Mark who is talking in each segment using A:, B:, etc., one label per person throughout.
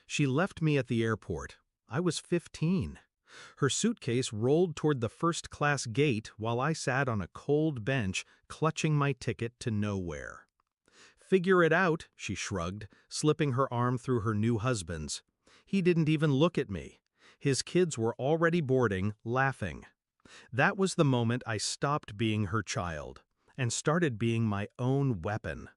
A: She left me at the airport. I was 15. Her suitcase rolled toward the first-class gate while I sat on a cold bench clutching my ticket to nowhere. "Figure it out," she shrugged, slipping her arm through her new husband's. He didn't even look at me. His kids were already boarding, laughing. That was the moment I stopped being her child and started being my own weapon.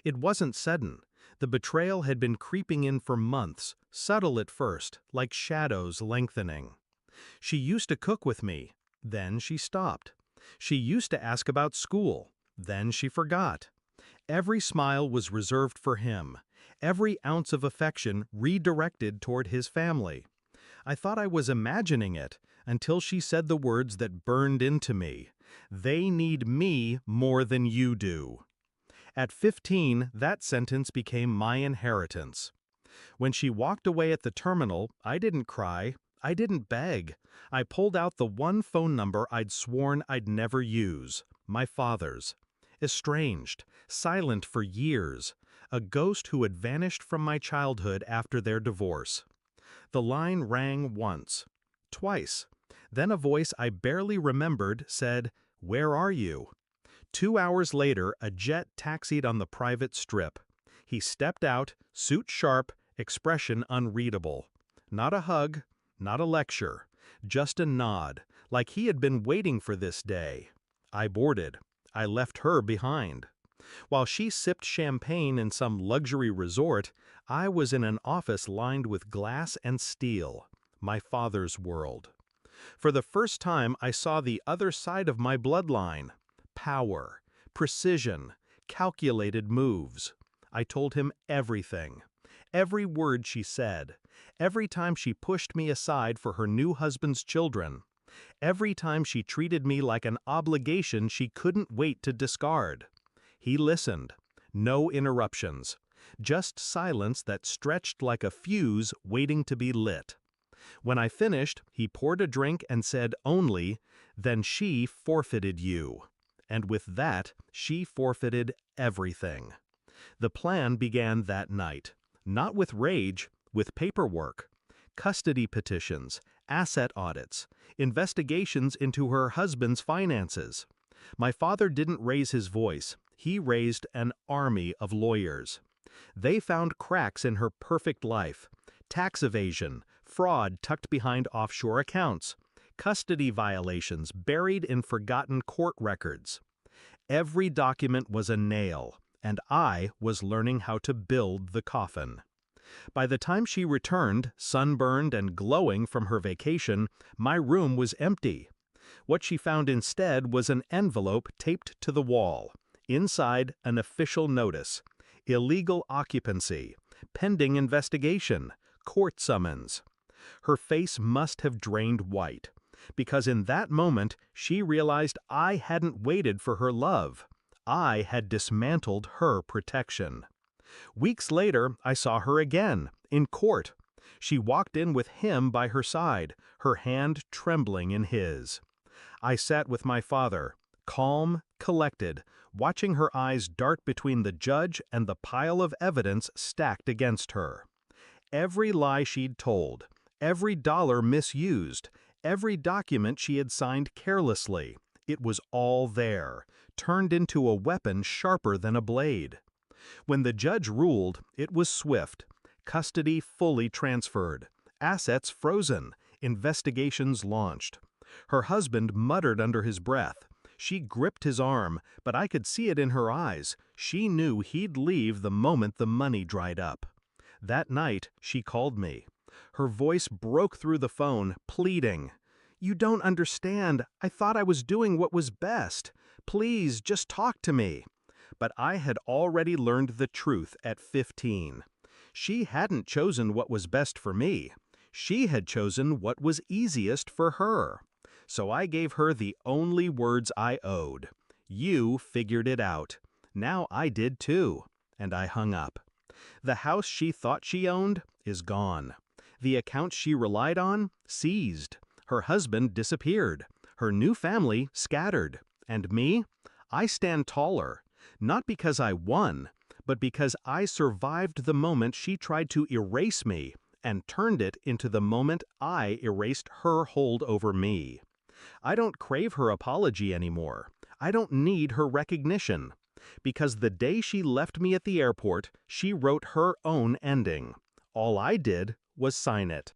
A: It wasn't sudden. The betrayal had been creeping in for months, subtle at first, like shadows lengthening. She used to cook with me. Then she stopped. She used to ask about school. Then she forgot. Every smile was reserved for him, every ounce of affection redirected toward his family. I thought I was imagining it until she said the words that burned into me. "They need me more than you do." At 15, that sentence became my inheritance. When she walked away at the terminal, I didn't cry. I didn't beg. I pulled out the one phone number I'd sworn I'd never use, my father's. Estranged, silent for years, a ghost who had vanished from my childhood after their divorce. The line rang once, twice. Then a voice I barely remembered said, "Where are you?" 2 hours later, a jet taxied on the private strip. He stepped out, suit sharp, expression unreadable. Not a hug, not a lecture, just a nod, like he had been waiting for this day. I boarded. I left her behind. While she sipped champagne in some luxury resort, I was in an office lined with glass and steel, my father's world. For the first time, I saw the other side of my bloodline. Power, precision, calculated moves. I told him everything. Every word she said. Every time she pushed me aside for her new husband's children. Every time she treated me like an obligation she couldn't wait to discard. He listened. No interruptions. Just silence that stretched like a fuse waiting to be lit. When I finished, he poured a drink and said only, "Then she forfeited you." And with that, she forfeited everything. The plan began that night. Not with rage, with paperwork. Custody petitions, asset audits, investigations into her husband's finances. My father didn't raise his voice. He raised an army of lawyers. They found cracks in her perfect life. Tax evasion, fraud tucked behind offshore accounts, custody violations buried in forgotten court records. Every document was a nail, and I was learning how to build the coffin. By the time she returned, sunburned and glowing from her vacation, my room was empty. What she found instead was an envelope taped to the wall. Inside, an official notice. Illegal occupancy. Pending investigation. Court summons. Her face must have drained white, because in that moment she realized I hadn't waited for her love. I had dismantled her protection. Weeks later, I saw her again, in court. She walked in with him by her side, her hand trembling in his. I sat with my father, calm, collected, watching her eyes dart between the judge and the pile of evidence stacked against her. Every lie she'd told, every dollar misused, every document she had signed carelessly, it was all there, turned into a weapon sharper than a blade. When the judge ruled, it was swift. Custody fully transferred. Assets frozen. Investigations launched. Her husband muttered under his breath. She gripped his arm, but I could see it in her eyes. She knew he'd leave the moment the money dried up. That night, she called me. Her voice broke through the phone, pleading. "You don't understand. I thought I was doing what was best. Please, just talk to me." But I had already learned the truth at 15. She hadn't chosen what was best for me. She had chosen what was easiest for her. So I gave her the only words I owed. "You figured it out. Now I did too." And I hung up. The house she thought she owned is gone. The accounts she relied on, seized. Her husband disappeared. Her new family scattered. And me? I stand taller. Not because I won, but because I survived the moment she tried to erase me, and turned it into the moment I erased her hold over me. I don't crave her apology anymore. I don't need her recognition. Because the day she left me at the airport, she wrote her own ending. All I did was sign it.